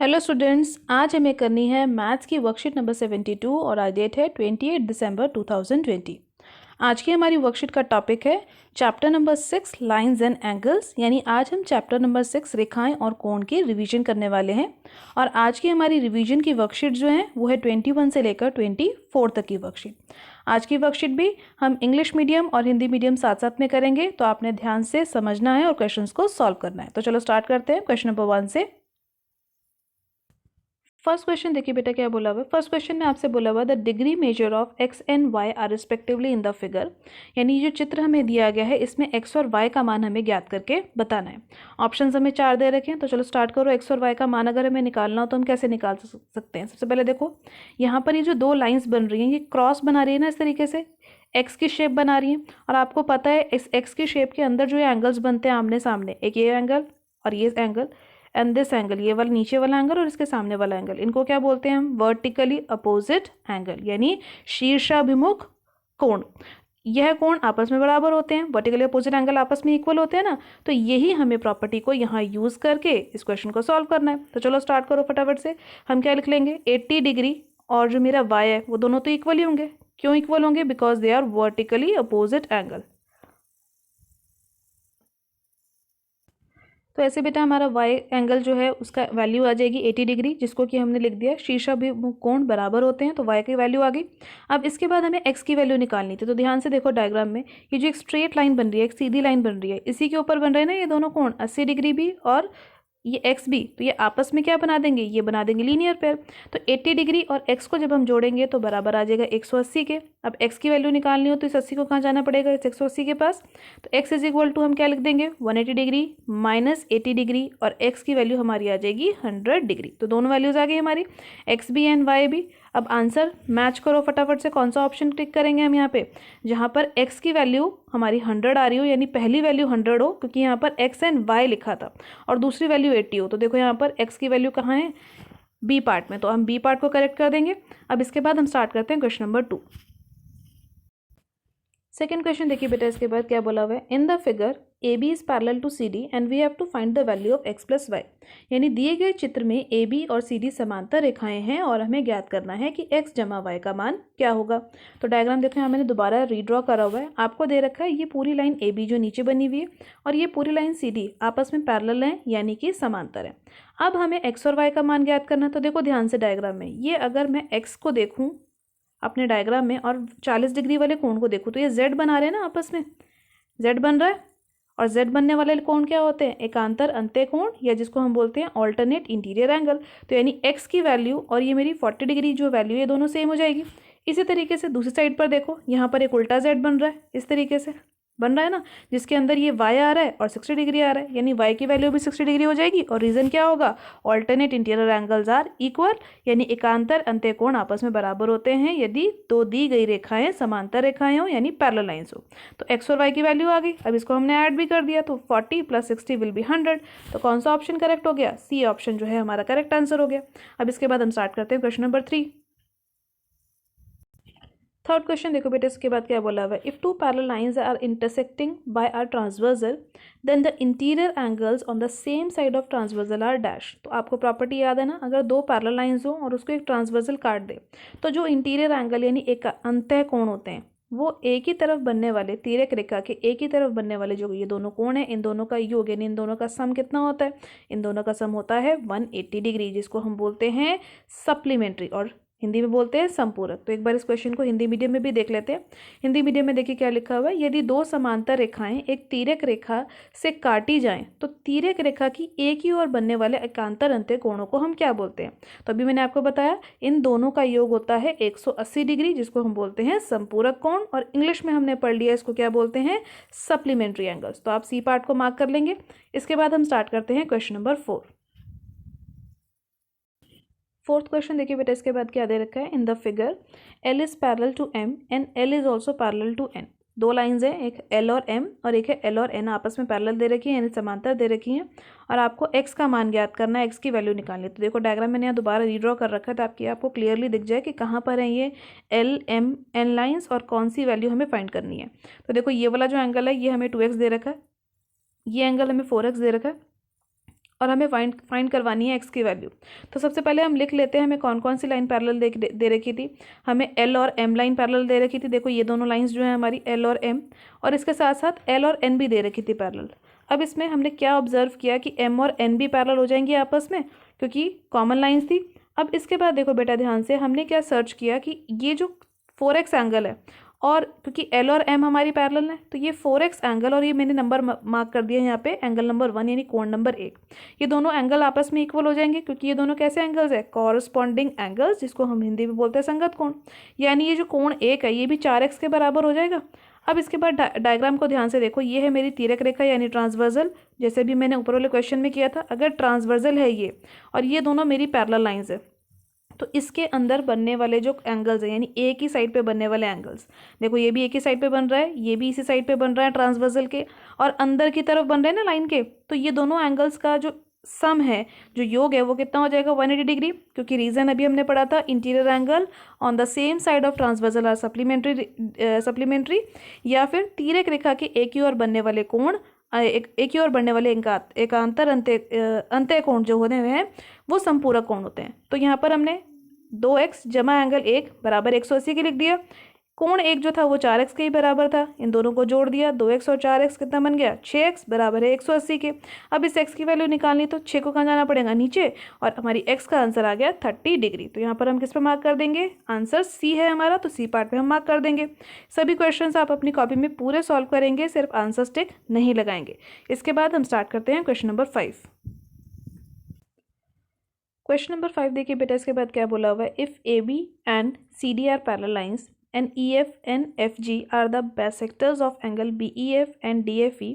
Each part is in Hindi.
हेलो स्टूडेंट्स, आज हमें करनी है मैथ्स की वर्कशीट नंबर 72 और आज डेट है 28 दिसंबर 2020। आज की हमारी वर्कशीट का टॉपिक है chapter number 6 lines and angles. यानी आज हम चैप्टर नंबर 6 रेखाएं और कोण की रिवीजन करने वाले हैं। और आज की हमारी रिवीजन की वर्कशीट जो है वो है 21 से लेकर 24 तक की वर्कशीट। आज की वर्कशीट भी हम इंग्लिश मीडियम और हिंदी मीडियम साथ साथ में करेंगे, तो आपने ध्यान से समझना है और क्वेश्चंस को सॉल्व करना है। तो चलो स्टार्ट करते हैं क्वेश्चन नंबर 1 से। फर्स्ट क्वेश्चन देखिए बेटा क्या बोला हुआ है। फर्स्ट क्वेश्चन में आपसे बोला हुआ the degree measure of x and y are respectively in the figure. यानी जो चित्र हमें दिया गया है इसमें एक्स और वाई का मान हमें ज्ञात करके बताना है। ऑप्शंस हमें 4 दे रखे हैं, तो चलो स्टार्ट करो। एक्स और वाई का मान अगर हमें निकालना हो तो हम कैसे निकाल सकते हैं। सबसे पहले देखो यहाँ पर ये जो दो लाइन्स बन रही हैं ये क्रॉस बना रही है ना, इस तरीके से एक्स की शेप बना रही है। और आपको पता है इस एक्स की शेप के अंदर जो ये एंगल्स बनते हैं आमने सामने, एक ये एंगल और ये एंगल एंड दिस एंगल, ये वाला नीचे वाला एंगल और इसके सामने वाला एंगल, इनको क्या बोलते हैं हम? वर्टिकली अपोजिट एंगल, यानी शीर्षाभिमुख कोण। यह कोण आपस में बराबर होते हैं, वर्टिकली अपोजिट एंगल आपस में इक्वल होते हैं ना। तो यही हमें प्रॉपर्टी को यहाँ यूज करके इस क्वेश्चन को सॉल्व करना है। तो चलो स्टार्ट करो फटाफट से। हम क्या लिख लेंगे, 80 डिग्री और जो मेरा वाई है वो दोनों तो इक्वल ही होंगे। क्यों इक्वल होंगे? Because they are vertically opposite angle. तो ऐसे बेटा हमारा वाई एंगल जो है उसका वैल्यू आ जाएगी 80 डिग्री, जिसको कि हमने लिख दिया शीर्षाभिमुख कोण बराबर होते हैं, तो वाई की वैल्यू आ गई। अब इसके बाद हमें एक्स की वैल्यू निकालनी थी। तो ध्यान से देखो डायग्राम में ये जो एक स्ट्रेट लाइन बन रही है, एक सीधी लाइन बन रही है, इसी के ऊपर बन रहे हैं ना ये दोनों कोण, 80 डिग्री भी और ये एक्स भी। तो ये आपस में क्या बना देंगे, ये बना देंगे लीनियर पेयर। तो 80 डिग्री और एक्स को जब हम जोड़ेंगे तो बराबर आ जाएगा 180 के। अब एक्स की वैल्यू निकालनी हो तो इस 80 को कहाँ जाना पड़ेगा, इस 180 के पास। तो एक्स इज इक्वल टू हम क्या लिख देंगे, 180 डिग्री माइनस 80 डिग्री और एक्स की वैल्यू हमारी आ जाएगी 100 डिग्री। तो दोनों वैल्यूज आ गई हमारी, एक्स भी एंड वाई भी। अब आंसर मैच करो फटाफट से। कौन सा ऑप्शन क्लिक करेंगे हम यहाँ पे, जहाँ पर एक्स की वैल्यू हमारी 100 आ रही हो, यानी पहली वैल्यू 100 हो, क्योंकि यहाँ पर एक्स एंड वाई लिखा था, और दूसरी वैल्यू 80 हो। तो देखो यहाँ पर एक्स की वैल्यू कहाँ है, बी पार्ट में, तो हम बी पार्ट को करेक्ट कर देंगे। अब इसके बाद हम स्टार्ट करते हैं क्वेश्चन नंबर 2। सेकेंड क्वेश्चन देखिए बेटा, इसके बाद क्या बोला हुआ है, in the figure A B is parallel to C D and we have to find the value of x plus y. यानी दिए गए चित्र में ए बी और सी डी समांतर रेखाएं हैं और हमें ज्ञात करना है कि एक्स जमा वाई का मान क्या होगा। तो डायग्राम देखो यहाँ मैंने दोबारा रीड्रॉ करा हुआ है। आपको दे रखा है ये पूरी लाइन ए बी जो नीचे बनी हुई है और ये पूरी लाइन सी डी आपस में पैरेलल है, यानी कि समांतर है। अब हमें एक्स और वाई का मान ज्ञात करना है। तो देखो ध्यान से डायग्राम में, ये अगर मैं एक्स को देखूँ अपने डायग्राम में और 40 डिग्री वाले कोण को देखूँ तो ये जेड बना रहे हैं ना, आपस में जेड बन रहा है। और जेड बनने वाले कोण क्या होते हैं, एकांतर अंत्य कोण, या जिसको हम बोलते हैं ऑल्टरनेट इंटीरियर एंगल। तो यानी एक्स की वैल्यू और ये मेरी 40 डिग्री जो वैल्यू है दोनों सेम हो जाएगी। इसी तरीके से दूसरी साइड पर देखो, यहाँ पर एक उल्टा जेड बन रहा है, इस तरीके से बन रहा है ना, जिसके अंदर ये वाई आ रहा है और 60 डिग्री आ रहा है, यानी वाई की वैल्यू भी 60 डिग्री हो जाएगी। और रीजन क्या होगा, alternate interior angles are equal, यानी एकांतर अंत्य कोण आपस में बराबर होते हैं यदि दो दी गई रेखाएं समांतर रेखाएं हो, यानी पैरेलल लाइंस हो। तो एक्स और वाई की वैल्यू आ गई। अब इसको हमने ऐड भी कर दिया, तो 40 + 60 विल बी 100। तो कौन सा ऑप्शन करेक्ट हो गया, सी ऑप्शन जो है हमारा करेक्ट आंसर हो गया। अब इसके बाद हम स्टार्ट करते हैं क्वेश्चन नंबर 3। थर्ड क्वेश्चन देखो बेटे, इसके बाद क्या बोला हुआ है, if two parallel lines are intersecting by are transversal then the interior angles on the same side of transversal are dash. तो आपको प्रॉपर्टी याद है ना, अगर दो पैरेलल लाइंस हो और उसको एक ट्रांसवर्सल काट दे तो जो इंटीरियर एंगल यानी एक अंतः कोण होते हैं वो एक ही तरफ बनने वाले, तिर्यक रेखा के एक ही तरफ बनने वाले जो ये दोनों कोण हैं, इन दोनों का योग यानी इन दोनों का सम कितना होता है, इन दोनों का सम होता है 180 डिग्री, जिसको हम बोलते हैं सप्लीमेंट्री और हिंदी में बोलते हैं संपूरक। तो एक बार इस क्वेश्चन को हिंदी मीडियम में भी देख लेते हैं। हिंदी मीडियम में देखिए क्या लिखा हुआ है, यदि दो समांतर रेखाएं एक तिर्यक रेखा से काटी जाएं तो तिर्यक रेखा की एक ही ओर बनने वाले एकांतर अंत्य कोणों को हम क्या बोलते हैं। तो अभी मैंने आपको बताया इन दोनों का योग होता है 180 डिग्री, जिसको हम बोलते हैं संपूरक कोण, और इंग्लिश में हमने पढ़ लिया इसको क्या बोलते हैं, सप्लीमेंट्री एंगल्स। तो आप सी पार्ट को मार्क कर लेंगे। इसके बाद हम स्टार्ट करते हैं क्वेश्चन नंबर 4। फोर्थ क्वेश्चन देखिए बेटा, इसके बाद क्या दे रखा है, in the figure L is parallel to M and L is also parallel to N. दो लाइंस हैं, एक एल और एम और एक है एल और एन, आपस में पैरेलल दे रखी है यानी समांतर दे रखी हैं, और आपको एक्स का मान ज्ञात करना है, एक्स की वैल्यू निकालनी है। तो देखो डायग्राम मैंने यहाँ दोबारा रीड्रॉ कर रखा है ताकि आपको क्लियरली दिख जाए कि कहाँ पर है ये एल एम एन लाइंस और कौन सी वैल्यू हमें फाइंड करनी है। तो देखो ये वाला जो एंगल है ये हमें 2x दे रखा है, ये एंगल हमें 4x दे रखा है, और हमें फाइंड करवानी है एक्स की वैल्यू। तो सबसे पहले हम लिख लेते हैं हमें कौन कौन सी लाइन पैरेलल दे रखी थी। हमें एल और एम लाइन पैरेलल दे रखी थी। देखो ये दोनों लाइंस जो है हमारी एल और एम, और इसके साथ साथ एल और एन भी दे रखी थी पैरेलल। अब इसमें हमने क्या ऑब्जर्व किया कि एम और एन भी पैरेलल हो जाएंगे आपस में, क्योंकि कॉमन लाइंस थी। अब इसके बाद देखो बेटा ध्यान से, हमने क्या सर्च किया कि ये जो 4x एंगल है, और क्योंकि एल और एम हमारी पैरेलल है, तो ये 4x एंगल, और ये मैंने नंबर मार्क कर दिया यहाँ पे एंगल नंबर 1 यानी कोण नंबर 1, ये दोनों एंगल आपस में इक्वल हो जाएंगे, क्योंकि ये दोनों कैसे एंगल्स है, कॉरस्पॉन्डिंग एंगल्स, जिसको हम हिंदी में बोलते हैं संगत कोण। यानी ये जो कोण 1 है ये भी 4x के बराबर हो जाएगा। अब इसके बाद डायग्राम को ध्यान से देखो, ये है मेरी तिर्यक रेखा यानी ट्रांसवर्जल, जैसे भी मैंने ऊपर वाले क्वेश्चन में किया था। अगर ट्रांसवर्जल है ये, और ये दोनों मेरी पैरेलल लाइंस है, तो इसके अंदर बनने वाले जो एंगल्स हैं, यानी एक ही साइड पे बनने वाले एंगल्स, देखो ये भी एक ही साइड पे बन रहा है, ये भी इसी साइड पे बन रहा है ट्रांसवर्जल के, और अंदर की तरफ बन रहे हैं ना लाइन के, तो ये दोनों एंगल्स का जो सम है, जो योग है, वो कितना हो जाएगा 180 डिग्री। क्योंकि रीजन अभी हमने पढ़ा था, interior angle on the same side of transversal are supplementary, या फिर तिर्यक रेखा के एक ही ओर बनने वाले कोण, एक ही ओर बनने वाले एकांतर अंत्य कोण जो होते हैं वो संपूरक कोण होते हैं। तो यहाँ पर हमने 2x जमा एंगल 1 बराबर 180 के लिख दिया। कोण 1 जो था वो 4x के ही बराबर था, इन दोनों को जोड़ दिया, 2x और 4x कितना बन गया 6x बराबर है 180 के। अब इस x की वैल्यू निकालनी, तो 6 को कहाँ जाना पड़ेगा नीचे, और हमारी x का आंसर आ गया 30 डिग्री। तो यहाँ पर हम किस पे मार्क कर देंगे, आंसर C है हमारा, तो C पार्ट पे हम मार्क कर देंगे। सभी क्वेश्चंस आप अपनी कॉपी में पूरे सॉल्व करेंगे, सिर्फ आंसर टिक नहीं लगाएंगे। इसके बाद हम स्टार्ट करते हैं क्वेश्चन नंबर 5। क्वेश्चन नंबर 5 देखिए बेटा, इसके बाद क्या बोला हुआ है, if A B and C D are parallel lines and EF and FG are the bisectors of angle BEF and DFE,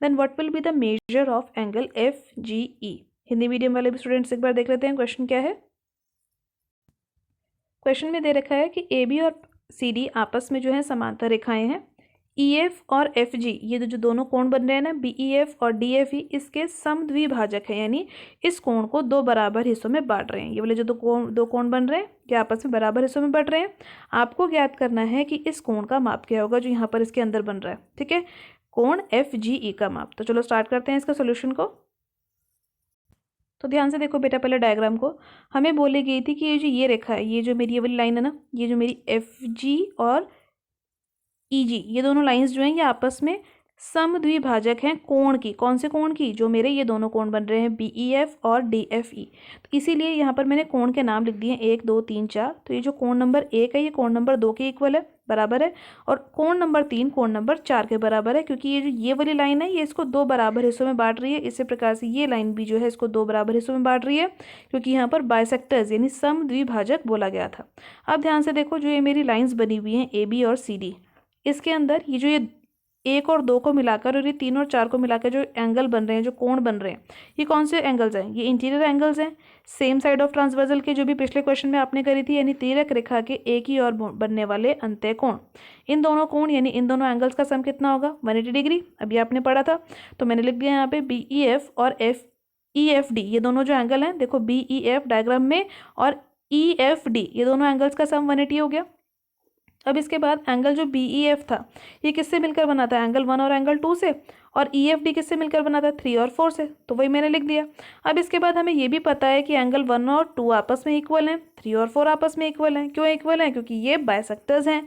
then what will be the measure of angle FGE? Hindi medium वाले भी स्टूडेंट्स एक बार देख लेते हैं क्वेश्चन क्या है। क्वेश्चन में दे रखा है कि AB और CD आपस में जो है समांतर रेखाएं हैं, EF और FG ये जो दोनों कोण बन रहे हैं ना, BEF और DFE, इसके समद्विभाजक है, यानी इस कोण को दो बराबर हिस्सों में बांट रहे हैं। ये वाले जो दो कोण बन रहे हैं ये आपस में बराबर हिस्सों में बांट रहे हैं। आपको ज्ञात करना है कि इस कोण का माप क्या होगा जो यहाँ पर इसके अंदर बन रहा है, ठीक है, कोण FGE का माप। तो चलो स्टार्ट करते हैं इसका सोल्यूशन को। तो ध्यान से देखो बेटा, पहले डायग्राम को हमें बोली गई थी कि ये रेखा है, ये जो मेरी ये वाली लाइन है ना, ये जो मेरी FG और EG ये दोनों लाइंस जो हैं ये आपस में समद्विभाजक हैं कोण की। कौन से कोण की, जो मेरे ये दोनों कोण बन रहे हैं BEF और DFE। तो इसीलिए यहाँ पर मैंने कोण के नाम लिख दिए 1 2 3 4। तो ये जो कोण नंबर 1 है ये कोण नंबर 2 के इक्वल है, बराबर है, और कोण नंबर 3 कोण नंबर 4 के बराबर है, क्योंकि ये जो ये वाली लाइन है ये इसको दो बराबर हिस्सों में बांट रही है। इसी प्रकार से ये लाइन भी जो है इसको दो बराबर हिस्सों में बांट रही है, क्योंकि यहाँ पर बाइसेक्टर्स यानी समद्विभाजक बोला गया था। अब ध्यान से देखो, जो ये मेरी लाइन्स बनी हुई हैं AB और CD, इसके अंदर ये जो ये 1 और 2 को मिलाकर और ये 3 और 4 को मिलाकर जो एंगल बन रहे हैं, जो कोण बन रहे हैं, ये कौन से एंगल्स हैं, ये इंटीरियर एंगल्स हैं, सेम साइड ऑफ ट्रांसवर्जल के, जो भी पिछले क्वेश्चन में आपने करी थी, यानी तिर्यक रेखा के एक ही और बनने वाले अंत्य कोण। इन दोनों कोण यानी इन दोनों एंगल्स का सम कितना होगा 180 डिग्री। अभी आपने पढ़ा था, तो मैंने लिख दिया यहाँ पे BEF और EFD ये दोनों जो एंगल हैं, देखो BEF डायग्राम में और EFD ये दोनों एंगल्स का सम 180 हो गया। अब इसके बाद एंगल जो BEF था ये किससे मिलकर बना था, एंगल 1 और एंगल 2 से, और EFD किससे मिलकर बना था 3 और 4 से, तो वही मैंने लिख दिया। अब इसके बाद हमें ये भी पता है कि एंगल 1 और 2 आपस में इक्वल हैं, 3 और 4 आपस में इक्वल हैं। क्यों इक्वल हैं, क्योंकि ये बाइसेक्टर्स हैं,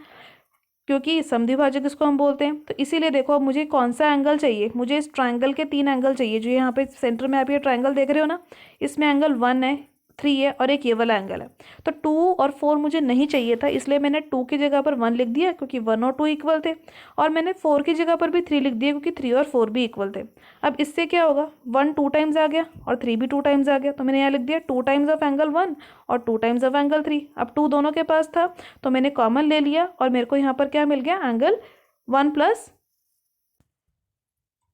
क्योंकि समद्विभाजक इसको हम बोलते हैं। तो इसीलिए देखो, अब मुझे कौन सा एंगल चाहिए, मुझे इस ट्राइंगल के 3 एंगल चाहिए। जो यहाँ पे सेंटर में आप ये ट्राइंगल देख रहे हो ना, इसमें एंगल 1 है, 3 है और एक ये वाला एंगल है। तो 2 और 4 मुझे नहीं चाहिए था, इसलिए मैंने 2 की जगह पर 1 लिख दिया, क्योंकि 1 और 2 इक्वल थे, और मैंने 4 की जगह पर भी 3 लिख दिया, क्योंकि 3 और 4 भी इक्वल थे। अब इससे क्या होगा, 1 2 टाइम्स आ गया और 3 भी 2 टाइम्स आ गया, तो मैंने यहाँ लिख दिया 2 टाइम्स ऑफ एंगल 1 और 2 टाइम्स ऑफ एंगल 3। अब 2 दोनों के पास था तो मैंने कॉमन ले लिया, और मेरे को यहाँ पर क्या मिल गया, एंगल 1 +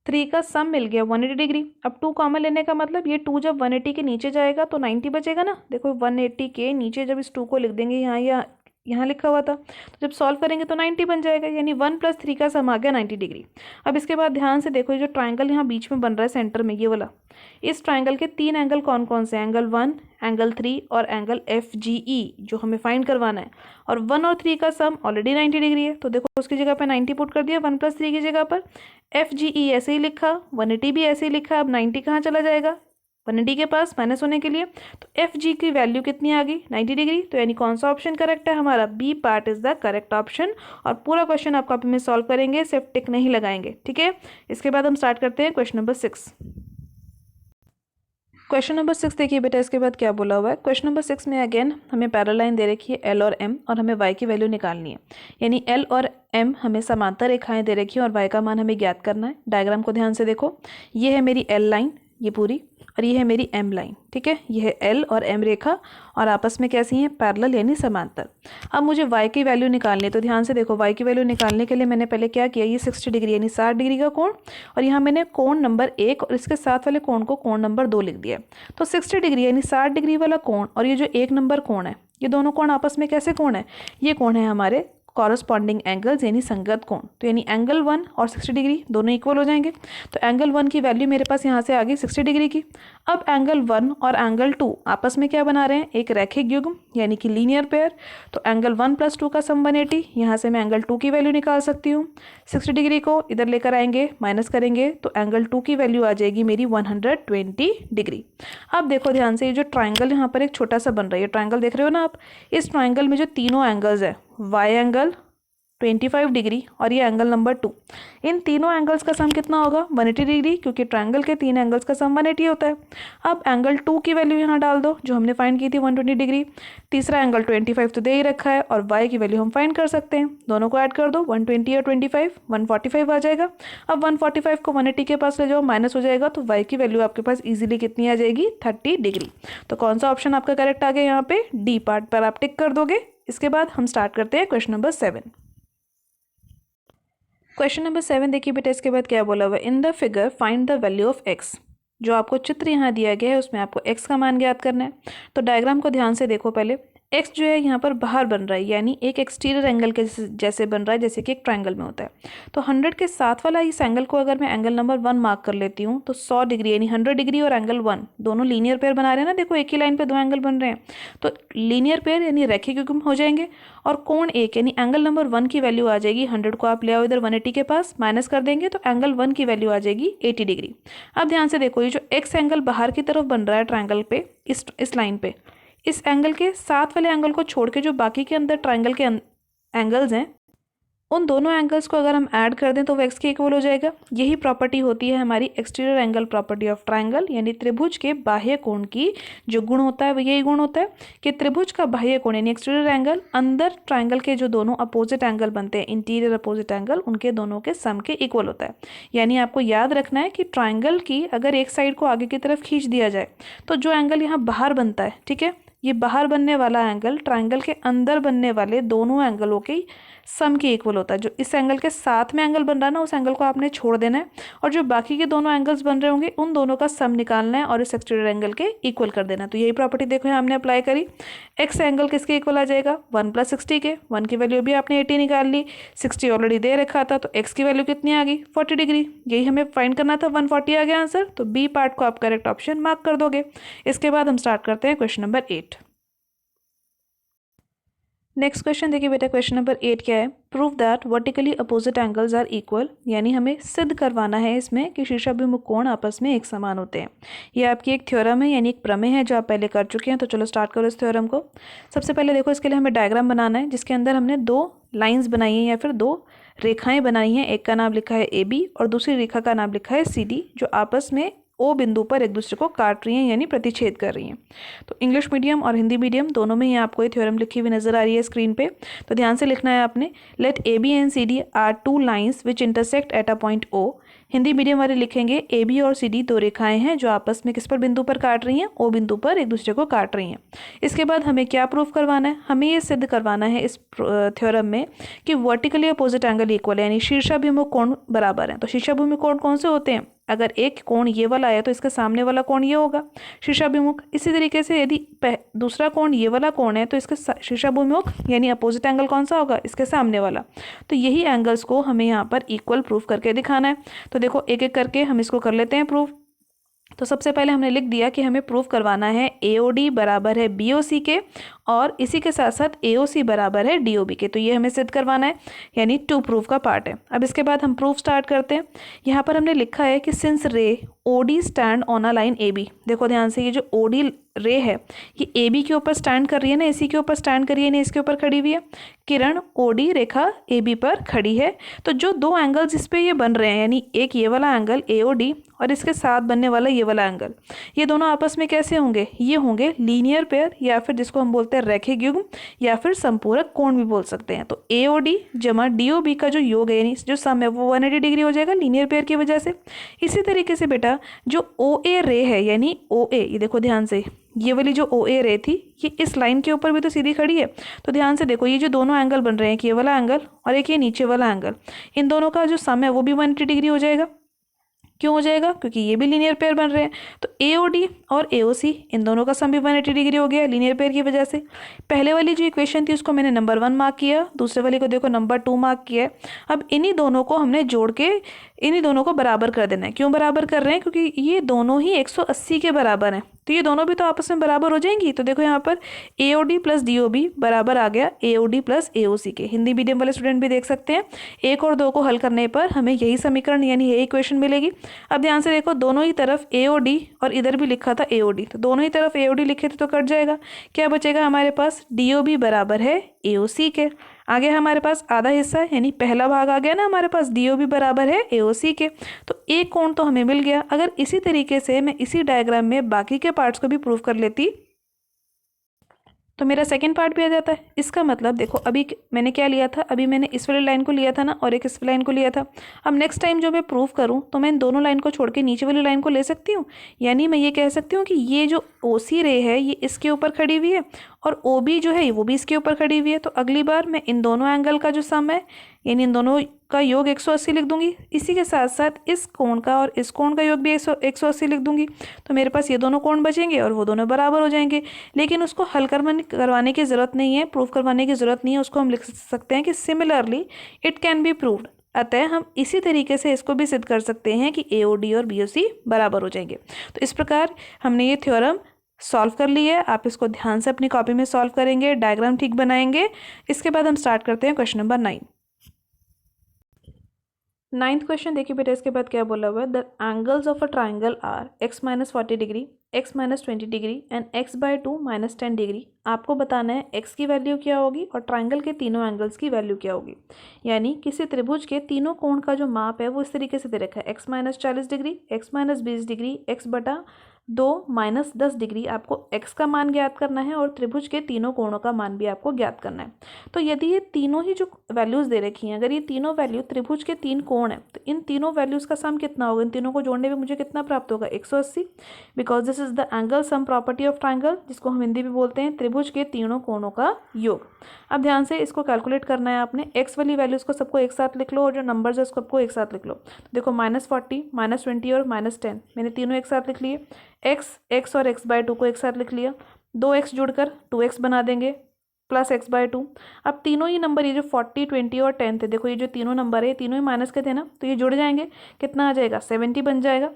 3 का सम मिल गया 180 डिग्री। अब 2 कॉमन लेने का मतलब, ये 2 जब 180 के नीचे जाएगा तो 90 बचेगा ना। देखो 180 के नीचे जब इस 2 को लिख देंगे, यहाँ लिखा हुआ था, तो जब सॉल्व करेंगे तो 90 बन जाएगा, यानी 1 + 3 का सम आ गया 90 डिग्री। अब इसके बाद ध्यान से देखो, ये जो ट्राइंगल यहाँ बीच में बन रहा है सेंटर में ये वाला, इस ट्राइंगल के 3 एंगल कौन कौन से, एंगल 1, एंगल 3 और एंगल FGE जो हमें फाइंड करवाना है। और 1 और 3 का सम ऑलरेडी 90 डिग्री है, तो देखो उसकी जगह पर 90 पुट कर दिया 1 + 3 की जगह पर। FGE ऐसे ही लिखा, 180 भी ऐसे ही लिखा। अब 90 कहाँ चला जाएगा, 180 के पास माइनस होने के लिए। तो एफ जी की वैल्यू कितनी आ गई 90 डिग्री। तो यानी कौन सा ऑप्शन करेक्ट है हमारा, B part is the correct option. और पूरा क्वेश्चन आप कॉपी में सॉल्व करेंगे, सिर्फ टिक नहीं लगाएंगे, ठीक है। इसके बाद हम स्टार्ट करते हैं क्वेश्चन नंबर 6। क्वेश्चन नंबर 6 देखिए बेटा, इसके बाद क्या बोला हुआ है। क्वेश्चन नंबर 6 में अगेन हमें पैरेलल लाइन दे रखी है एल और एम, और हमें वाई की वैल्यू निकालनी है। यानी एल और एम हमें समांतर रेखाएं दे रखी है और वाई का मान हमें ज्ञात करना है। डायग्राम को ध्यान से देखो, ये है मेरी एल लाइन ये पूरी, और ये है मेरी एम लाइन, ठीक है। ये है एल और एम रेखा और आपस में कैसी हैं, पैरेलल यानी समांतर। अब मुझे वाई की वैल्यू निकालनी है, तो ध्यान से देखो, वाई की वैल्यू निकालने के लिए मैंने पहले क्या किया, ये 60 डिग्री यानी 60 डिग्री का कोण, और यहाँ मैंने कोण नंबर 1 और इसके साथ वाले कोण को कोण नंबर 2 लिख दिया। तो 60 डिग्री यानी 60 डिग्री वाला कोण और ये जो 1 नंबर कोण है, ये दोनों कोण आपस में कैसे कोण है, ये कोण है हमारे कॉरस्पॉन्डिंग एंगल्स यानी संगत कोण। तो यानी एंगल 1 और 60 डिग्री दोनों इक्वल हो जाएंगे। तो एंगल 1 की वैल्यू मेरे पास यहाँ से आ गई 60 डिग्री की। अब एंगल 1 और एंगल 2 आपस में क्या बना रहे हैं, एक रैखिक युग्म यानी कि लीनियर पेयर। तो एंगल 1 + 2 का सम 180, यहाँ से मैं एंगल 2 की वैल्यू निकाल सकती हूँ। 60 डिग्री को इधर लेकर आएंगे, माइनस करेंगे, तो एंगल 2 की वैल्यू आ जाएगी मेरी 120 डिग्री। अब देखो ध्यान से, ये जो ट्राइंगल यहाँ पर एक छोटा सा बन रहा है, ये ट्राइंगल देख रहे हो ना आप, इस ट्राइंगल में जो तीनों एंगल्स है, वाई एंगल 25 डिग्री और ये एंगल नंबर 2, इन तीनों एंगल्स का सम कितना होगा 180 डिग्री, क्योंकि ट्रायंगल के 3 एंगल्स का सम 180 होता है। अब एंगल 2 की वैल्यू यहाँ डाल दो जो हमने फाइंड की थी 120 डिग्री। तीसरा एंगल 25 तो दे ही रखा है और y की वैल्यू हम फाइंड कर सकते हैं, दोनों को ऐड कर दो, 120 और 25 145 आ जाएगा। अब 145 को 180 के पास ले जाओ, माइनस हो जाएगा, तो y की वैल्यू आपके पास इजीली कितनी आ जाएगी 30 डिग्री। तो कौन सा ऑप्शन आपका करेक्ट आ गया यहाँ पे, डी पार्ट पर आप टिक कर दोगे। इसके बाद हम स्टार्ट करते हैं क्वेश्चन नंबर 7। क्वेश्चन नंबर 7 देखिए बेटा, इसके बाद क्या बोला हुआ है, in the figure find the value of x। जो आपको चित्र यहाँ दिया गया है उसमें आपको x का मान ज्ञात करना है। तो डायग्राम को ध्यान से देखो, पहले x जो है यहाँ पर बाहर बन रहा है, यानी एक एक्सटीरियर एंगल के जैसे बन रहा है, जैसे कि एक ट्रायंगल में होता है। तो 100 के साथ वाला इस एंगल को अगर मैं एंगल नंबर 1 मार्क कर लेती हूँ, तो 100 डिग्री यानी 100 डिग्री और एंगल 1 दोनों लीनियर पेयर बना रहे हैं ना, देखो एक ही लाइन पे दो एंगल बन रहे हैं, तो लीनियर पेयर यानी रैखिक युग्म हो जाएंगे। और कोण 1 यानी एंगल नंबर 1 की वैल्यू आ जाएगी, 100 को आप ले आओ इधर 180 के पास, माइनस कर देंगे तो एंगल 1 की वैल्यू आ जाएगी 80 डिग्री। अब ध्यान से देखो, ये जो एक्स एंगल बाहर की तरफ बन रहा है ट्रायंगल पे, इस लाइन पे, इस एंगल के साथ वाले एंगल को छोड़ के जो बाकी के अंदर ट्रायंगल के एंगल्स हैं, उन दोनों एंगल्स को अगर हम ऐड कर दें तो वो एक्स के इक्वल हो जाएगा। यही प्रॉपर्टी होती है हमारी exterior angle property of triangle, यानी त्रिभुज के बाह्य कोण की जो गुण होता है वो यही गुण होता है कि त्रिभुज का बाह्य कोण यानी एक्सटीरियर एंगल अंदर ट्रायंगल के जो दोनों अपोजिट एंगल बनते हैं, इंटीरियर अपोजिट एंगल, उनके दोनों के सम के इक्वल होता है। यानी आपको याद रखना है कि ट्रायंगल की अगर एक साइड को आगे की तरफ खींच दिया जाए तो जो एंगल यहाँ बाहर बनता है, ठीक है, ये बाहर बनने वाला एंगल ट्रायंगल के अंदर बनने वाले दोनों एंगलों के सम के इक्वल होता है। जो इस एंगल के साथ में एंगल बन रहा है ना, उस एंगल को आपने छोड़ देना है, और जो बाकी के दोनों एंगल्स बन रहे होंगे उन दोनों का सम निकालना है और इस एक्सटीरियर एंगल के इक्वल कर देना है। तो यही प्रॉपर्टी देखो यहाँ हमने अप्लाई करी। एक्स एंगल किसके इक्वल आ जाएगा 1 + 60 के, 1 की वैल्यू भी आपने 80 निकाल ली, 60 ऑलरेडी दे रखा था, तो एक्स की वैल्यू कितनी आ गई 40 डिग्री। यही हमें फाइंड करना था, 140 आ गया आंसर। तो बी पार्ट को आप करेक्ट ऑप्शन मार्क कर दोगे। इसके बाद हम स्टार्ट करते हैं क्वेश्चन नंबर 8। नेक्स्ट क्वेश्चन देखिए बेटा, क्वेश्चन नंबर 8 क्या है, prove that vertically opposite angles are equal. यानी हमें सिद्ध करवाना है इसमें कि शीर्षाभिमुख कोण आपस में एक समान होते हैं। ये आपकी एक थ्योरम है, यानी एक प्रमेय है जो आप पहले कर चुके हैं। तो चलो स्टार्ट करो इस थ्योरम को। सबसे पहले देखो, इसके लिए हमें डायग्राम बनाना है जिसके अंदर हमने 2 लाइन्स बनाई हैं या फिर 2 रेखाएं बनाई हैं। एक का नाम लिखा है AB और दूसरी रेखा का नाम लिखा है CD, जो आपस में O बिंदु पर एक दूसरे को काट रही हैं यानी प्रतिच्छेद कर रही हैं। तो इंग्लिश मीडियम और हिंदी मीडियम दोनों में ही आपको ये थ्योरम लिखी हुई नजर आ रही है स्क्रीन पे। तो ध्यान से लिखना है आपने, let AB and CD are 2 lines which intersect at a point O। Hindi medium वाले लिखेंगे AB और CD 2 रेखाएं हैं जो आपस में किस पर बिंदु पर काट रही हैं, O बिंदु पर एक दूसरे को काट रही हैं। इसके बाद हमें क्या प्रूफ करवाना है, हमें ये सिद्ध करवाना है इस थ्योरम में कि वर्टिकली अपोजिट एंगल इक्वल है, यानी शीर्षाभिमुख कोण बराबर है। तो शीर्षाभिमुख कोण कौन से होते हैं, अगर एक कोण ये वाला है तो इसके सामने वाला कोण ये होगा शीर्षाभिमुख। इसी तरीके से यदि दूसरा कोण ये वाला कोण है तो इसके शीर्षाभिमुख यानी अपोजिट एंगल कौन सा होगा, इसके सामने वाला। तो यही एंगल्स को हमें यहाँ पर इक्वल प्रूफ करके दिखाना है। तो देखो एक एक करके हम इसको कर लेते हैं प्रूफ। तो सबसे पहले हमने लिख दिया कि हमें प्रूफ करवाना है AOD बराबर है BOC के और इसी के साथ साथ AOC बराबर है DOB के। तो ये हमें सिद्ध करवाना है, यानी टू प्रूफ का पार्ट है। अब इसके बाद हम प्रूफ स्टार्ट करते हैं। यहाँ पर हमने लिखा है कि सिंस रे OD stand on a line AB। देखो ध्यान से, ये जो OD रे है ये AB के ऊपर स्टैंड कर रही है ना, इसी के ऊपर स्टैंड कर रही है ना, इसके ऊपर खड़ी हुई है। किरण OD रेखा AB पर खड़ी है। तो जो दो एंगल्स इस पे ये बन रहे हैं, यानी एक ये वाला एंगल AOD और इसके साथ बनने वाला ये वाला एंगल, ये दोनों आपस में कैसे होंगे? ये होंगे लीनियर पेयर, या फिर जिसको हम बोलते हैं रैखिक युग्म, या फिर समपूरक कोण भी बोल सकते हैं। तो AOD जमा DOB का जो योग है, यानी जो सम है, वो 180 डिग्री हो जाएगा लीनियर पेयर की वजह से। इसी तरीके से बेटा जो OA रे है, यानी OA, ये देखो ध्यान से, ये वाली जो OA रे थी ये इस लाइन के ऊपर भी तो सीधी खड़ी है। तो ध्यान से देखो, ये जो दोनों एंगल बन रहे हैं, ये वाला एंगल और एक ये नीचे वाला एंगल, इन दोनों का जो सम है वो भी 180 डिग्री हो जाएगा। क्यों हो जाएगा? क्योंकि ये भी लीनियर पेयर बन रहे हैं। तो AOD और AOC इन दोनों का सम भी 180 डिग्री हो गया लीनियर पेयर की वजह से। पहले वाली जो इक्वेशन थी उसको मैंने नंबर 1 मार्क किया, दूसरे वाली को देखो नंबर 2 मार्क किया है। अब इन्हीं दोनों को हमने जोड़ के इन्हीं दोनों को बराबर कर देना है। क्यों बराबर कर रहे हैं? क्योंकि ये दोनों ही 180 के बराबर हैं, तो ये दोनों भी तो आपस में बराबर हो जाएंगी। तो देखो यहाँ पर AOD प्लस DOB बराबर आ गया AOD प्लस AOC के। हिंदी मीडियम वाले स्टूडेंट भी देख सकते हैं, 1 और 2 को हल करने पर हमें यही समीकरण यानी यही इक्वेशन मिलेगी। अब ध्यान से देखो, दोनों ही तरफ AOD और इधर भी लिखा था AOD, तो दोनों ही तरफ AOD लिखे थे तो कट जाएगा। क्या बचेगा हमारे पास? DOB बराबर है AOC के। आगे हमारे पास आधा हिस्सा है, यानी पहला भाग आ गया ना हमारे पास, DOB बराबर है AOC के। तो एक कोण तो हमें मिल गया। अगर इसी तरीके से मैं इसी डायग्राम में बाकी के पार्ट्स को भी प्रूव कर लेती तो मेरा सेकंड पार्ट भी आ जाता है। इसका मतलब देखो, अभी मैंने क्या लिया था, अभी मैंने इस वाली लाइन को लिया था ना, और एक इस लाइन को लिया था। अब नेक्स्ट टाइम जो मैं प्रूव करूं तो मैं इन दोनों लाइन को छोड़ के नीचे वाली लाइन को ले सकती हूँ। यानी मैं ये कह सकती हूँ कि ये जो OC रे है ये इसके ऊपर खड़ी हुई है और OB जो है वो भी इसके ऊपर खड़ी हुई है। तो अगली बार मैं इन दोनों एंगल का जो सम है, यानी इन दोनों का योग 180 लिख दूंगी। इसी के साथ साथ इस कोण का और इस कोण का योग भी 180 लिख दूंगी। तो मेरे पास ये दोनों कोण बचेंगे और वो दोनों बराबर हो जाएंगे। लेकिन उसको हल करवाने की ज़रूरत नहीं है, प्रूफ करवाने की ज़रूरत नहीं है। उसको हम लिख सकते हैं कि similarly it can be proved. अतः हम इसी तरीके से इसको भी सिद्ध कर सकते हैं कि AOD और BOC बराबर हो जाएंगे। तो इस प्रकार हमने ये थ्योरम सॉल्व कर ली है। आप इसको ध्यान से अपनी कॉपी में सॉल्व करेंगे, डायग्राम ठीक बनाएंगे। इसके बाद हम स्टार्ट करते हैं क्वेश्चन नंबर 9। 9th क्वेश्चन देखिए बेटा, इसके बाद क्या बोला हुआ है? The angles of a triangle are x minus 40 degree, x minus 20 degree and x/2 minus 10 degree. आपको बताना है x की वैल्यू क्या होगी और ट्राइंगल के तीनों एंगल्स की वैल्यू क्या होगी। यानी किसी त्रिभुज के तीनों कोण का जो माप है वो इस तरीके से दे रखा है, x minus 40 degree, x minus 20 degree, x/2 minus 10 degree. आपको x का मान ज्ञात करना है और त्रिभुज के तीनों कोणों का मान भी आपको ज्ञात करना है। तो यदि ये तीनों ही जो वैल्यूज़ दे रखी हैं, अगर ये तीनों वैल्यू त्रिभुज के 3 कोण है, तो इन तीनों वैल्यूज़ का सम कितना होगा? इन तीनों को जोड़ने पे मुझे कितना प्राप्त होगा? 180, because this is the angle sum property of triangle, जिसको हम हिंदी में बोलते हैं त्रिभुज के तीनों कोणों का योग। अब ध्यान से इसको कैलकुलेट करना है आपने। x वाली वैल्यूज़ को सबको एक साथ लिख लो और जो नंबर्स है उसको सबको एक साथ लिख लो। तो देखो -40, -20 और -10 मैंने तीनों एक साथ लिख लिए। x और x/2 को एक साथ लिख लिया। 2x जुड़कर 2x बना देंगे प्लस x/2। अब तीनों ही नंबर, ये जो 40, 20 और 10 थे, देखो ये जो तीनों नंबर है ये तीनों ही माइनस के थे ना, तो ये जुड़ जाएंगे। कितना आ जाएगा? 70 बन जाएगा।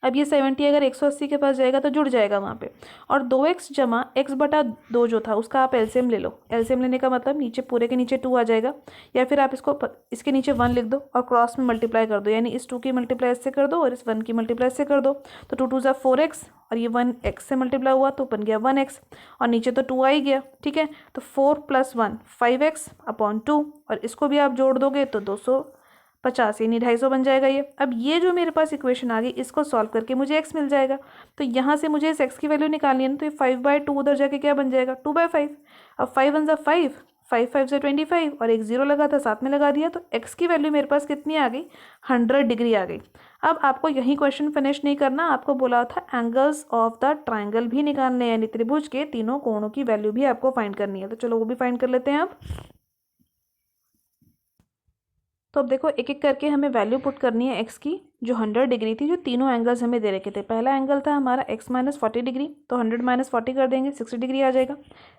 अब ये 70 अगर 180 के पास जाएगा तो जुड़ जाएगा वहाँ पे। और 2x जमा x/2 जो था उसका आप एलसीएम ले लो। एलसीएम लेने का मतलब नीचे पूरे के नीचे 2 आ जाएगा, या फिर आप इसको इसके नीचे 1 लिख दो और क्रॉस में मल्टीप्लाई कर दो, यानी इस 2 की मल्टीप्लाई इससे कर दो और इस 1 की मल्टीप्लाई इससे कर दो। तो 2 2 4x और ये 1 x से मल्टीप्लाई हुआ तो बन गया 1x और नीचे तो 2 आ ही गया। ठीक है, तो 4 + 1 5x/2 और इसको भी आप जोड़ दोगे तो 250 यानी 250 बन जाएगा ये। अब ये जो मेरे पास इक्वेशन आ गई इसको सॉल्व करके मुझे x मिल जाएगा। तो यहाँ से मुझे इस x की वैल्यू निकालनी है ना, तो ये 5/2 उधर जाके क्या बन जाएगा? 2/5। अब 5 1 5, 5 5 से 25 और एक 0 लगा था साथ में लगा दिया, तो x की वैल्यू मेरे पास कितनी आ गई? 100 डिग्री आ गई। अब आपको यही क्वेश्चन फिनिश नहीं करना, आपको बोला था एंगल्स ऑफ द ट्राइंगल भी निकालने हैं, यानी त्रिभुज के तीनों कोणों की वैल्यू भी आपको फाइंड करनी है। तो चलो वो भी फाइंड कर लेते हैं अब। तो अब देखो एक एक करके हमें वैल्यू पुट करनी है x की। जो 100 डिग्री थी, जो तीनों एंगल्स हमें दे रखे थे। पहला एंगल था हमारा x माइनस 40 डिग्री, तो 100 माइनस 40 कर देंगे 60 डिग्री आ जाएगा।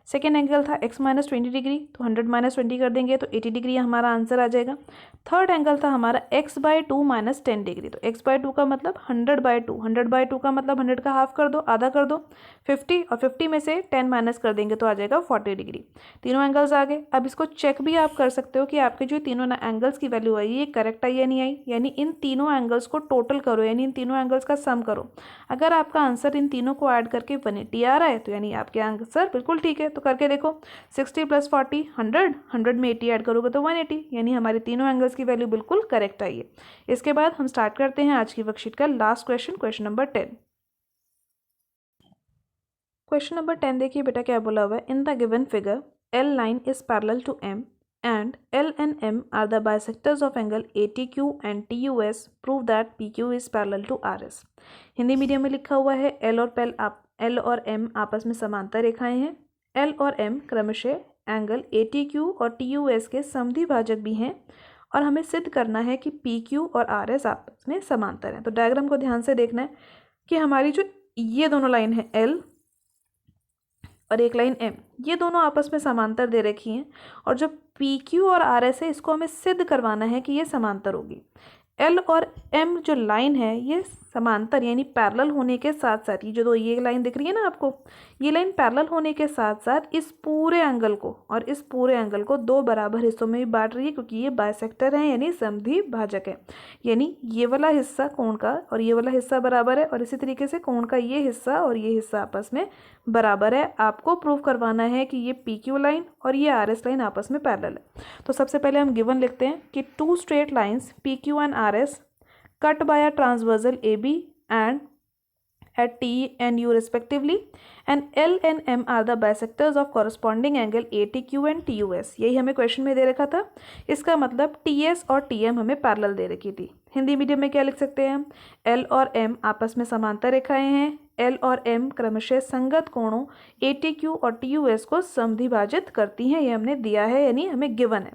सेकेंड एंगल था x माइनस 20 डिग्री, तो 100 माइनस 20 कर देंगे तो 80 डिग्री हमारा आंसर आ जाएगा। थर्ड एंगल था हमारा x/2 माइनस 10 डिग्री, तो x/2 का मतलब 100/2, 100/2 का मतलब 100 का हाफ कर दो, आधा कर दो 50, और 50 में से 10 माइनस कर देंगे तो आ जाएगा 40 डिग्री। तीनों एंगल्स आ गए। अब इसको चेक भी आप कर सकते हो कि आपके जो तीनों एंगल्स की वैल्यू आई ये करेक्ट आई या नहीं आई, यानी इन तीनों एंगल्स को टोटल करो, यानी इन तीनों एंगल्स का सम करो। अगर आपका आंसर इन तीनों को ऐड करके 180 आ रहा है तो यानी आपके आंसर बिल्कुल ठीक है। तो करके देखो, 60 + 40 100, 100 में 80 ऐड करोगे तो 180, यानी हमारे तीनों एंगल्स की वैल्यू बिल्कुल करेक्ट आई है। इसके बाद हम स्टार्ट करते हैं आज की वर्कशीट का last question, question number 10। Question number 10 देखिए बेटा क्या बोला हुआ है। In the given figure L line is parallel to M and L and M are the bisectors of angle ATQ and TUS. Prove that PQ is parallel to RS. Hindi medium में लिखा हुआ है L और M आपस में समांतर रेखाएं हैं। L और M क्रमशः एंगल ATQ और TUS के समद्विभाजक भी हैं और हमें सिद्ध करना है कि PQ और RS आपस में समांतर हैं। तो डायग्राम को ध्यान से देखना है कि हमारी जो ये दोनों लाइन है L और एक लाइन M, ये दोनों आपस में समांतर दे रखी हैं और जो PQ और RS है इसको हमें सिद्ध करवाना है कि ये समांतर होगी। L और M जो लाइन है ये समांतर यानी पैरेलल होने के साथ साथ ये लाइन दिख रही है ना आपको, ये लाइन पैरेलल होने के साथ साथ इस पूरे एंगल को और इस पूरे एंगल को दो बराबर हिस्सों में भी बांट रही है, क्योंकि ये बाइसेक्टर है यानी समद्विभाजक है। यानी ये वाला हिस्सा कोण का और ये वाला हिस्सा बराबर है और इसी तरीके से कोण का ये हिस्सा और ये हिस्सा आपस में बराबर है। आपको प्रूव करवाना है कि ये PQ लाइन और ये RS लाइन आपस में पैरेलल है। तो सबसे पहले हम गिवन लिखते हैं कि 2 straight lines PQ and RS cut by a transversal AB and at T and U respectively, and L and M are the bisectors of corresponding angle ATQ and TUS. यही हमें क्वेश्चन में दे रखा था। इसका मतलब TS और TM हमें पैरेलल दे रखी थी। हिंदी मीडियम में क्या लिख सकते हैं हम, L और M आपस में समांतर रेखाएं हैं। L और M क्रमशः संगत कोणों ATQ और TUS को समद्विभाजित करती हैं, ये हमने दिया है यानी हमें गिवन है।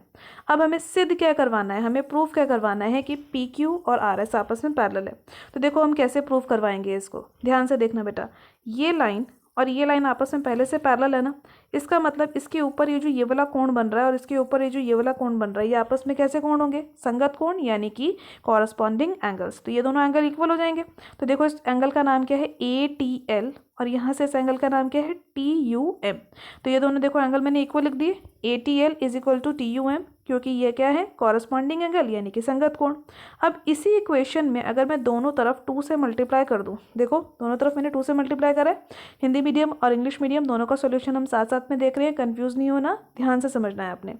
अब हमें सिद्ध क्या करवाना है, हमें प्रूफ क्या करवाना है कि PQ और RS आपस में पैरेलल है। तो देखो हम कैसे प्रूफ करवाएंगे इसको, ध्यान से देखना बेटा। ये लाइन और ये लाइन आपस में पहले से पैरेलल है ना, इसका मतलब इसके ऊपर ये जो ये वाला कोण बन रहा है और इसके ऊपर ये जो ये वाला कोण बन रहा है, ये आपस में कैसे कोण होंगे, संगत कोण यानी कि कॉरस्पॉन्डिंग एंगल्स। तो ये दोनों एंगल इक्वल हो जाएंगे। तो देखो इस एंगल का नाम क्या है ATL और यहाँ से इस एंगल का नाम क्या है TUM। तो ये दोनों देखो एंगल मैंने इक्वल लिख दिए, ATL = TUM, क्योंकि ये क्या है कॉरस्पॉन्डिंग एंगल यानी कि संगत कोण। अब इसी इक्वेशन में अगर मैं दोनों तरफ 2 से मल्टीप्लाई कर दूं, देखो दोनों तरफ मैंने 2 से मल्टीप्लाई करा है। हिंदी मीडियम और इंग्लिश मीडियम दोनों का सॉल्यूशन हम साथ साथ में देख रहे हैं, कंफ्यूज नहीं होना, ध्यान से समझना है आपने।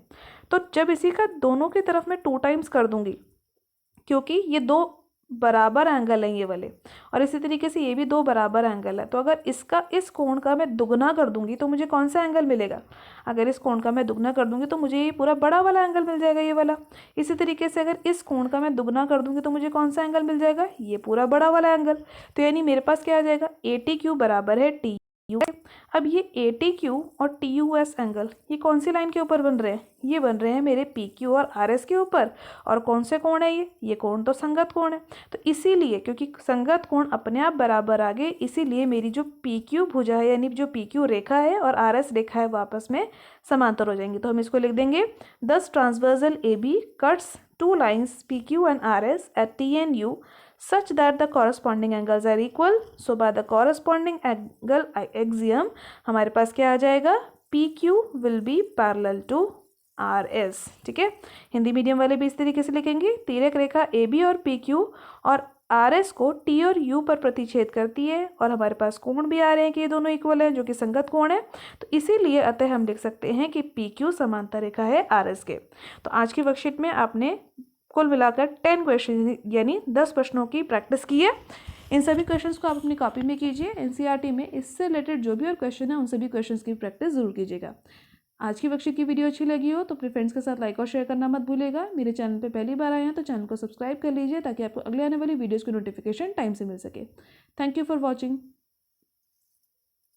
तो जब इसी का दोनों की तरफ मैं 2 टाइम्स कर दूंगी, क्योंकि ये दो बराबर एंगल है ये वाले, और इसी तरीके से ये भी दो बराबर एंगल है। तो अगर इसका इस कोण का मैं दुगना कर दूंगी तो मुझे कौन सा एंगल मिलेगा, अगर इस कोण का मैं दुगना कर दूंगी तो मुझे ये पूरा बड़ा वाला एंगल मिल जाएगा, ये वाला। इसी तरीके से अगर इस कोण का मैं दुगना कर दूंगी तो मुझे कौन सा एंगल मिल जाएगा, ये पूरा बड़ा वाला एंगल। तो यानी मेरे पास क्या आ जाएगा, ATQ बराबर है TU। अब ये ATQ और TUS एंगल ये कौन सी लाइन के ऊपर बन रहे हैं, ये बन रहे हैं मेरे PQ और RS के ऊपर। और कौन से कोण है ये कोण तो संगत कोण है। तो इसीलिए क्योंकि संगत कोण अपने आप बराबर आ गए, इसीलिए मेरी जो PQ भुजा है यानी जो PQ रेखा है और RS रेखा है वो आपस में समांतर हो जाएंगी। तो हम इसको लिख देंगे, दस transversal AB cuts 2 lines PQ and RS at T and U such that the corresponding angles are equal. So by the corresponding angle axiom हमारे पास क्या आ जाएगा, PQ will be parallel to RS। ठीक है, हिंदी मीडियम वाले भी इस तरीके से लिखेंगे, तिर्यक रेखा AB और PQ और RS को T और U पर प्रतिच्छेद करती है और हमारे पास कोण भी आ रहे हैं कि ये दोनों इक्वल है, जो कि संगत कोण है। तो इसीलिए अतः हम लिख सकते हैं कि PQ समांतर रेखा है RS के। तो आज की वर्कशीट में आपने कुल मिलाकर 10 क्वेश्चन यानी 10 प्रश्नों की प्रैक्टिस की है। इन सभी क्वेश्चंस को आप अपनी कॉपी में कीजिए। NCERT में इससे रिलेटेड जो भी और क्वेश्चन है उन सभी क्वेश्चंस की प्रैक्टिस जरूर कीजिएगा। आज की वर्कशीट की वीडियो अच्छी लगी हो तो अपने फ्रेंड्स के साथ लाइक और शेयर करना मत भूलिएगा। मेरे चैनल पे पहली बार आए हैं तो चैनल को सब्सक्राइब कर लीजिए ताकि आपको अगले आने वाली वीडियोज़ की नोटिफिकेशन टाइम से मिल सके। Thank you for watching.